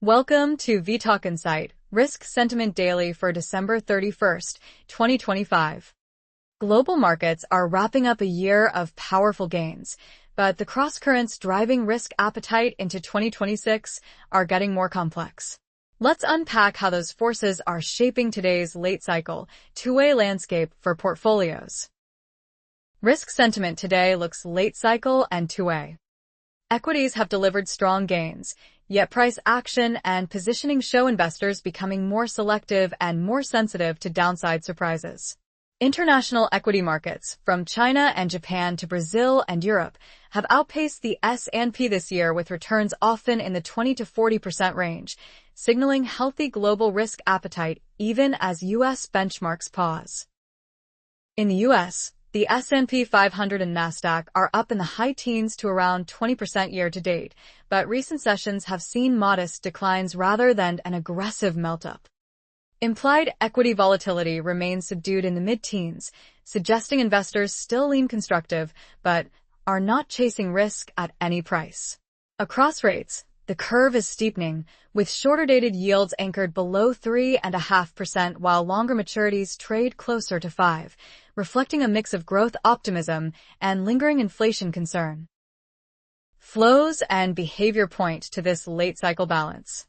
Welcome to vTalkInsight, Risk Sentiment Daily for December 31st, 2025. Global markets are wrapping up a year of powerful gains, but the crosscurrents driving risk appetite into 2026 are getting more complex. Let's unpack how those forces are shaping today's late-cycle, two-way landscape for portfolios. Risk sentiment today looks late-cycle and two-way. Equities have delivered strong gains, yet price action and positioning show investors becoming more selective and more sensitive to downside surprises. International equity markets, from China and Japan to Brazil and Europe, have outpaced the S&P this year with returns often in the 20 to 40% range, signaling healthy global risk appetite even as U.S. benchmarks pause. In the U.S., the S&P 500 and Nasdaq are up in the high teens to around 20% year-to-date, but recent sessions have seen modest declines rather than an aggressive melt-up. Implied equity volatility remains subdued in the mid-teens, suggesting investors still lean constructive, but are not chasing risk at any price. Across rates, the curve is steepening, with shorter-dated yields anchored below 3.5% while longer maturities trade closer to 5%, reflecting a mix of growth optimism and lingering inflation concern. Flows and behavior point to this late-cycle balance.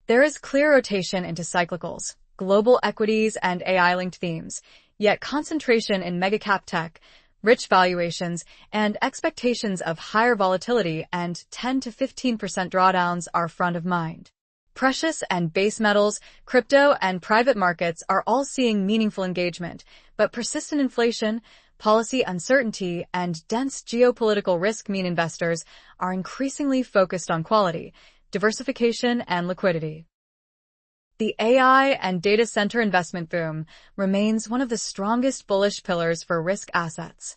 There is clear rotation into cyclicals, global equities, and AI-linked themes, yet concentration in mega-cap tech, rich valuations, and expectations of higher volatility and 10 to 15% drawdowns are front of mind. Precious and base metals, crypto, and private markets are all seeing meaningful engagement, but persistent inflation, policy uncertainty, and dense geopolitical risk mean investors are increasingly focused on quality, diversification, and liquidity. The AI and data center investment boom remains one of the strongest bullish pillars for risk assets.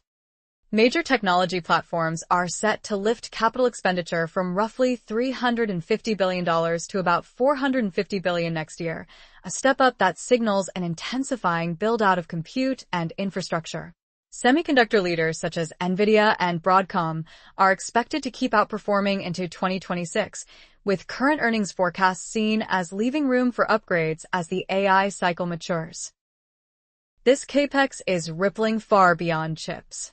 Major technology platforms are set to lift capital expenditure from roughly $350 billion to about $450 billion next year, a step up that signals an intensifying build-out of compute and infrastructure. Semiconductor leaders such as NVIDIA and Broadcom are expected to keep outperforming into 2026, with current earnings forecasts seen as leaving room for upgrades as the AI cycle matures. This capex is rippling far beyond chips.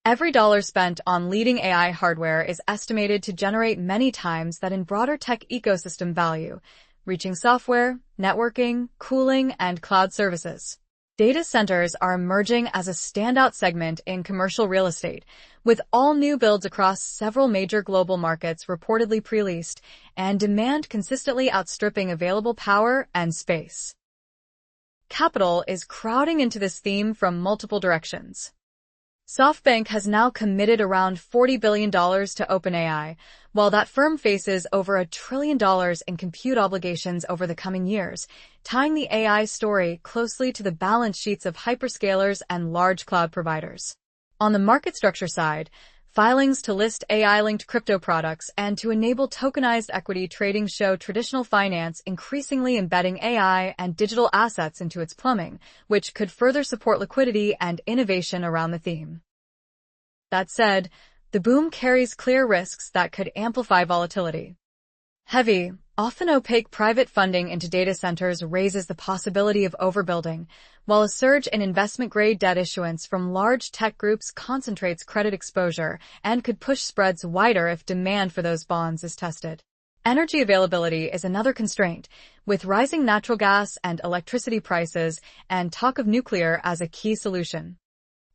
Every dollar spent on leading AI hardware is estimated to generate many times that in broader tech ecosystem value, reaching software, networking, cooling, and cloud services. Data centers are emerging as a standout segment in commercial real estate, with all new builds across several major global markets reportedly pre-leased and demand consistently outstripping available power and space. Capital is crowding into this theme from multiple directions. SoftBank has now committed around $40 billion to OpenAI, while that firm faces over $1 trillion in compute obligations over the coming years, tying the AI story closely to the balance sheets of hyperscalers and large cloud providers. On the market structure side, filings to list AI-linked crypto products and to enable tokenized equity trading show traditional finance increasingly embedding AI and digital assets into its plumbing, which could further support liquidity and innovation around the theme. That said, the boom carries clear risks that could amplify volatility. Heavy, often opaque private funding into data centers raises the possibility of overbuilding, while a surge in investment-grade debt issuance from large tech groups concentrates credit exposure and could push spreads wider if demand for those bonds is tested. Energy availability is another constraint, with rising natural gas and electricity prices and talk of nuclear as a key solution.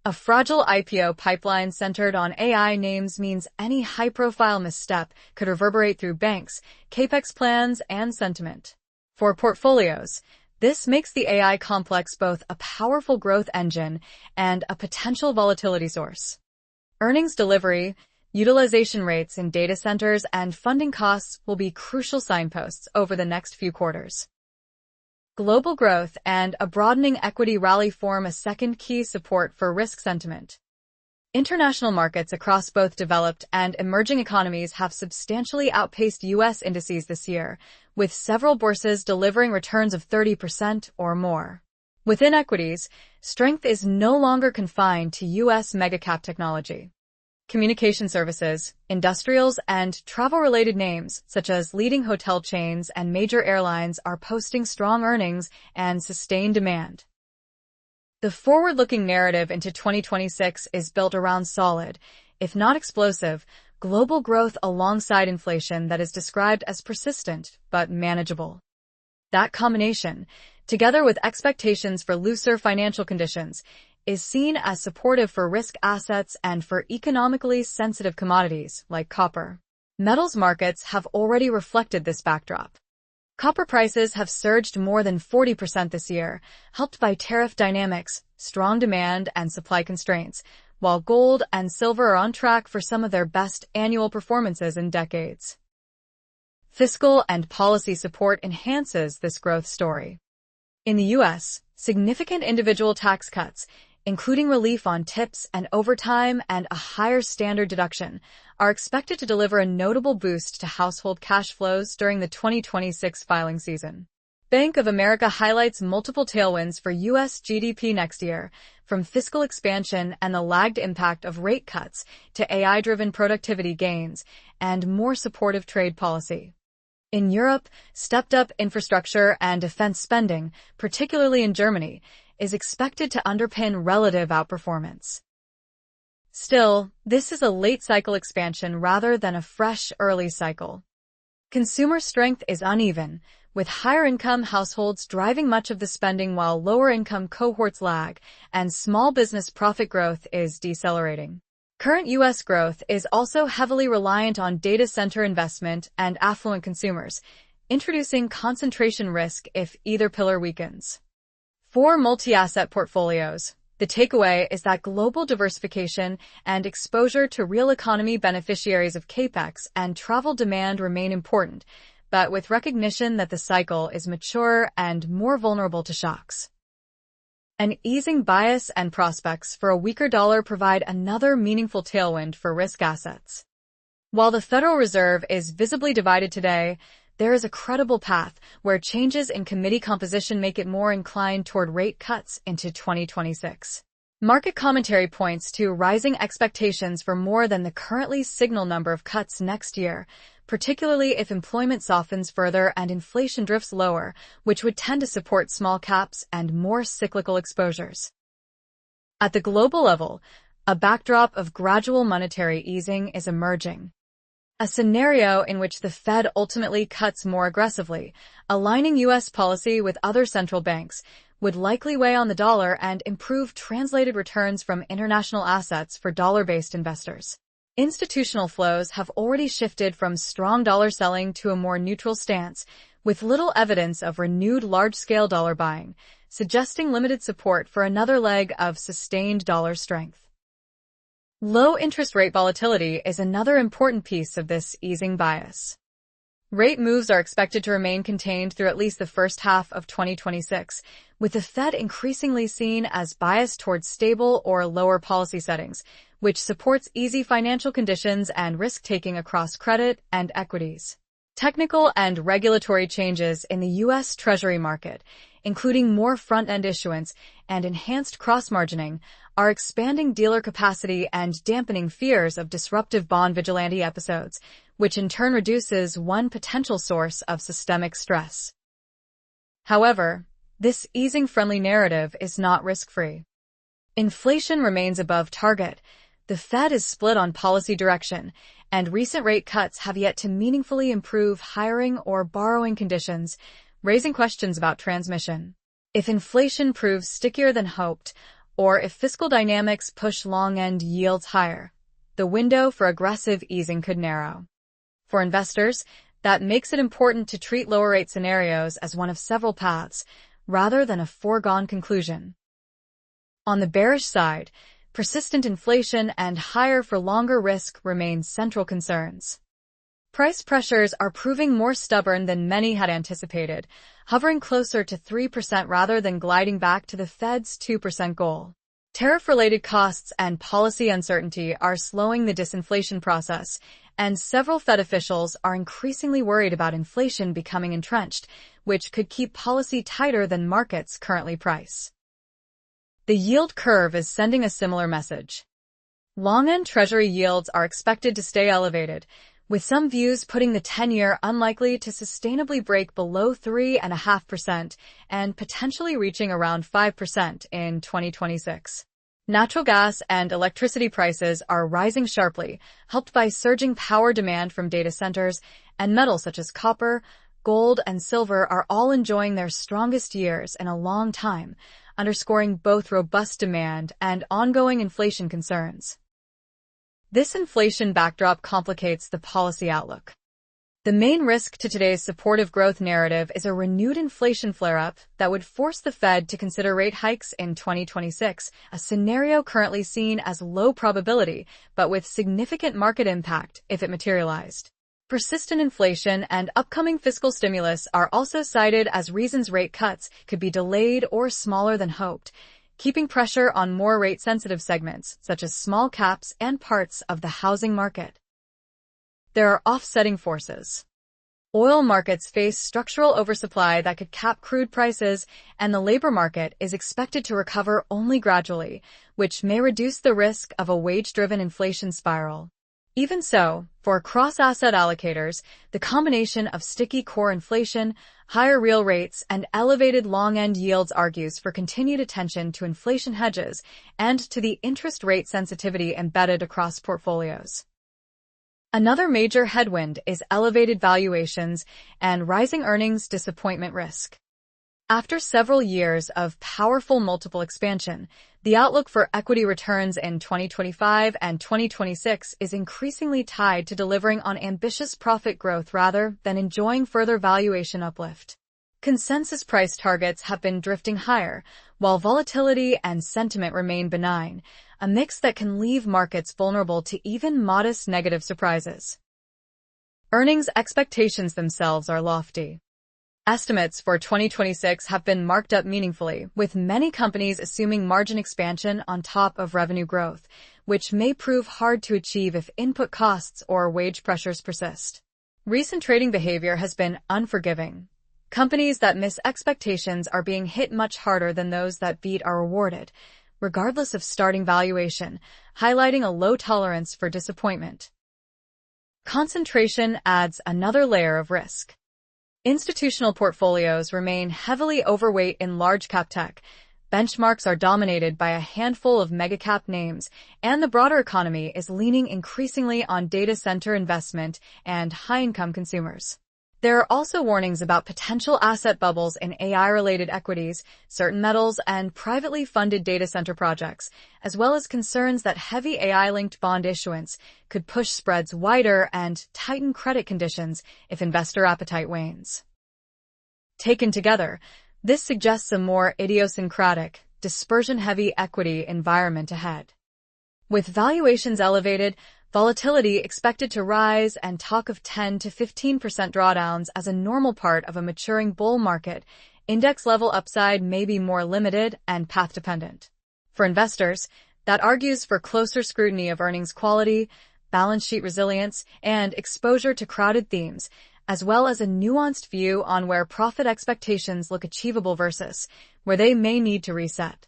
A fragile IPO pipeline centered on AI names means any high-profile misstep could reverberate through banks, capex plans, and sentiment. For portfolios, this makes the AI complex both a powerful growth engine and a potential volatility source. Earnings delivery, utilization rates in data centers, and funding costs will be crucial signposts over the next few quarters. Global growth and a broadening equity rally form a second key support for risk sentiment. International markets across both developed and emerging economies have substantially outpaced U.S. indices this year, with several bourses delivering returns of 30% or more. Within equities, strength is no longer confined to U.S. mega-cap technology. Communication services, industrials, and travel-related names, such as leading hotel chains and major airlines, are posting strong earnings and sustained demand. The forward-looking narrative into 2026 is built around solid, if not explosive, global growth alongside inflation that is described as persistent but manageable. That combination, together with expectations for looser financial conditions, is seen as supportive for risk assets and for economically sensitive commodities like copper. Metals markets have already reflected this backdrop. Copper prices have surged more than 40% this year, helped by tariff dynamics, strong demand, and supply constraints, while gold and silver are on track for some of their best annual performances in decades. Fiscal and policy support enhances this growth story. In the U.S., significant individual tax cuts, including relief on tips and overtime and a higher standard deduction, are expected to deliver a notable boost to household cash flows during the 2026 filing season. Bank of America highlights multiple tailwinds for U.S. GDP next year, from fiscal expansion and the lagged impact of rate cuts to AI-driven productivity gains and more supportive trade policy. In Europe, stepped-up infrastructure and defense spending, particularly in Germany, is expected to underpin relative outperformance. Still, this is a late-cycle expansion rather than a fresh, early cycle. Consumer strength is uneven, with higher-income households driving much of the spending while lower-income cohorts lag, and small business profit growth is decelerating. Current U.S. growth is also heavily reliant on data center investment and affluent consumers, introducing concentration risk if either pillar weakens. For multi-asset portfolios, the takeaway is that global diversification and exposure to real economy beneficiaries of capex and travel demand remain important, but with recognition that the cycle is mature and more vulnerable to shocks. An easing bias and prospects for a weaker dollar provide another meaningful tailwind for risk assets. While the Federal Reserve is visibly divided today, there is a credible path where changes in committee composition make it more inclined toward rate cuts into 2026. Market commentary points to rising expectations for more than the currently signaled number of cuts next year, particularly if employment softens further and inflation drifts lower, which would tend to support small caps and more cyclical exposures. At the global level, a backdrop of gradual monetary easing is emerging. A scenario in which the Fed ultimately cuts more aggressively, aligning U.S. policy with other central banks, would likely weigh on the dollar and improve translated returns from international assets for dollar-based investors. Institutional flows have already shifted from strong dollar selling to a more neutral stance, with little evidence of renewed large-scale dollar buying, suggesting limited support for another leg of sustained dollar strength. Low interest rate volatility is another important piece of this easing bias. Rate moves are expected to remain contained through at least the first half of 2026, with the Fed increasingly seen as biased towards stable or lower policy settings, which supports easy financial conditions and risk-taking across credit and equities. Technical and regulatory changes in the U.S. Treasury market, including more front-end issuance and enhanced cross-margining, are expanding dealer capacity and dampening fears of disruptive bond vigilante episodes, which in turn reduces one potential source of systemic stress. However, this easing-friendly narrative is not risk-free. Inflation remains above target, the Fed is split on policy direction, and recent rate cuts have yet to meaningfully improve hiring or borrowing conditions, raising questions about transmission. If inflation proves stickier than hoped, or if fiscal dynamics push long-end yields higher, the window for aggressive easing could narrow. For investors, that makes it important to treat lower rate scenarios as one of several paths, rather than a foregone conclusion. On the bearish side, persistent inflation and higher for longer risk remain central concerns. Price pressures are proving more stubborn than many had anticipated, hovering closer to 3% rather than gliding back to the Fed's 2% goal. Tariff-related costs and policy uncertainty are slowing the disinflation process, and several Fed officials are increasingly worried about inflation becoming entrenched, which could keep policy tighter than markets currently price. The yield curve is sending a similar message. Long-end Treasury yields are expected to stay elevated, with some views putting the 10-year unlikely to sustainably break below 3.5% and potentially reaching around 5% in 2026. Natural gas and electricity prices are rising sharply, helped by surging power demand from data centers, and metals such as copper, gold, and silver are all enjoying their strongest years in a long time, underscoring both robust demand and ongoing inflation concerns. This inflation backdrop complicates the policy outlook. The main risk to today's supportive growth narrative is a renewed inflation flare-up that would force the Fed to consider rate hikes in 2026, a scenario currently seen as low probability, but with significant market impact if it materialized. Persistent inflation and upcoming fiscal stimulus are also cited as reasons rate cuts could be delayed or smaller than hoped, keeping pressure on more rate-sensitive segments, such as small caps and parts of the housing market. There are offsetting forces. Oil markets face structural oversupply that could cap crude prices, and the labor market is expected to recover only gradually, which may reduce the risk of a wage-driven inflation spiral. Even so, for cross-asset allocators, the combination of sticky core inflation, higher real rates, and elevated long-end yields argues for continued attention to inflation hedges and to the interest rate sensitivity embedded across portfolios. Another major headwind is elevated valuations and rising earnings disappointment risk. After several years of powerful multiple expansion, the outlook for equity returns in 2025 and 2026 is increasingly tied to delivering on ambitious profit growth rather than enjoying further valuation uplift. Consensus price targets have been drifting higher, while volatility and sentiment remain benign, a mix that can leave markets vulnerable to even modest negative surprises. Earnings expectations themselves are lofty. Estimates for 2026 have been marked up meaningfully, with many companies assuming margin expansion on top of revenue growth, which may prove hard to achieve if input costs or wage pressures persist. Recent trading behavior has been unforgiving. Companies that miss expectations are being hit much harder than those that beat are rewarded, regardless of starting valuation, highlighting a low tolerance for disappointment. Concentration adds another layer of risk. Institutional portfolios remain heavily overweight in large-cap tech. Benchmarks are dominated by a handful of mega-cap names, and the broader economy is leaning increasingly on data center investment and high-income consumers. There are also warnings about potential asset bubbles in AI-related equities, certain metals, and privately funded data center projects, as well as concerns that heavy AI-linked bond issuance could push spreads wider and tighten credit conditions if investor appetite wanes. Taken together, this suggests a more idiosyncratic, dispersion-heavy equity environment ahead. With valuations elevated, volatility expected to rise, and talk of 10 to 15% drawdowns as a normal part of a maturing bull market, index-level upside may be more limited and path-dependent. For investors, that argues for closer scrutiny of earnings quality, balance sheet resilience, and exposure to crowded themes, as well as a nuanced view on where profit expectations look achievable versus where they may need to reset.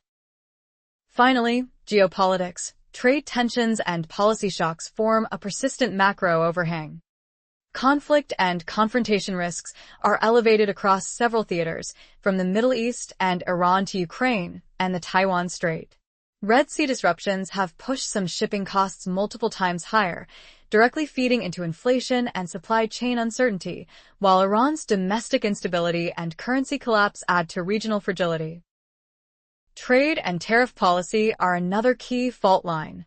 Finally, geopolitics. Trade tensions and policy shocks form a persistent macro overhang. Conflict and confrontation risks are elevated across several theaters, from the Middle East and Iran to Ukraine and the Taiwan Strait. Red Sea disruptions have pushed some shipping costs multiple times higher, directly feeding into inflation and supply chain uncertainty, while Iran's domestic instability and currency collapse add to regional fragility. Trade and tariff policy are another key fault line.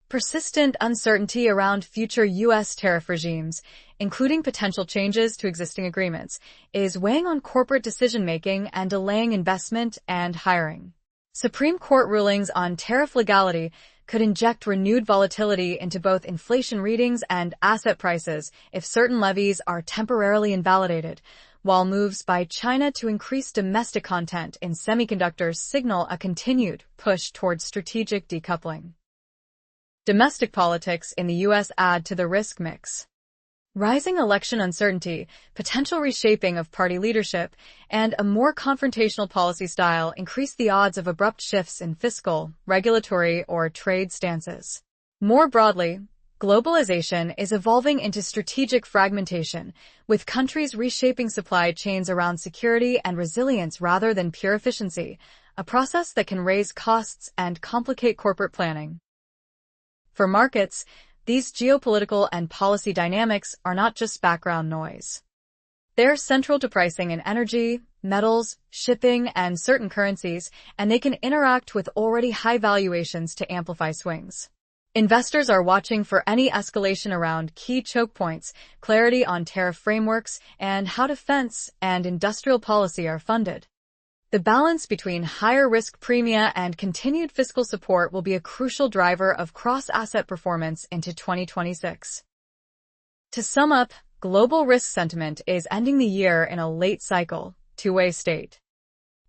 Persistent uncertainty around future U.S. tariff regimes, including potential changes to existing agreements, is weighing on corporate decision-making and delaying investment and hiring. Supreme Court rulings on tariff legality could inject renewed volatility into both inflation readings and asset prices if certain levies are temporarily invalidated, while moves by China to increase domestic content in semiconductors signal a continued push towards strategic decoupling. Domestic politics in the U.S. add to the risk mix. Rising election uncertainty, potential reshaping of party leadership, and a more confrontational policy style increase the odds of abrupt shifts in fiscal, regulatory, or trade stances. More broadly, globalization is evolving into strategic fragmentation, with countries reshaping supply chains around security and resilience rather than pure efficiency, a process that can raise costs and complicate corporate planning. For markets, these geopolitical and policy dynamics are not just background noise. They're central to pricing in energy, metals, shipping, and certain currencies, and they can interact with already high valuations to amplify swings. Investors are watching for any escalation around key choke points, clarity on tariff frameworks, and how defense and industrial policy are funded. The balance between higher risk premia and continued fiscal support will be a crucial driver of cross-asset performance into 2026. To sum up, global risk sentiment is ending the year in a late cycle, two-way state.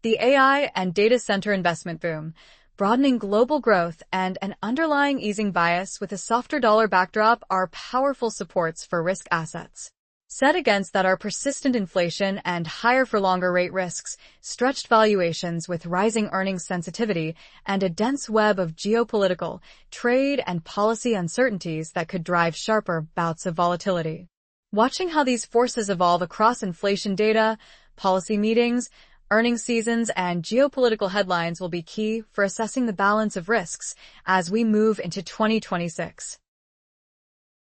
The AI and data center investment boom, broadening global growth, and an underlying easing bias with a softer dollar backdrop are powerful supports for risk assets. Set against that are persistent inflation and higher for longer rate risks, stretched valuations with rising earnings sensitivity, and a dense web of geopolitical, trade, and policy uncertainties that could drive sharper bouts of volatility. Watching how these forces evolve across inflation data, policy meetings, earnings seasons, and geopolitical headlines will be key for assessing the balance of risks as we move into 2026.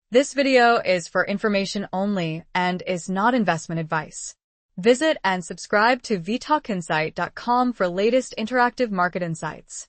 This video is for information only and is not investment advice. Visit and subscribe to vTalkInsight.com for latest interactive market insights.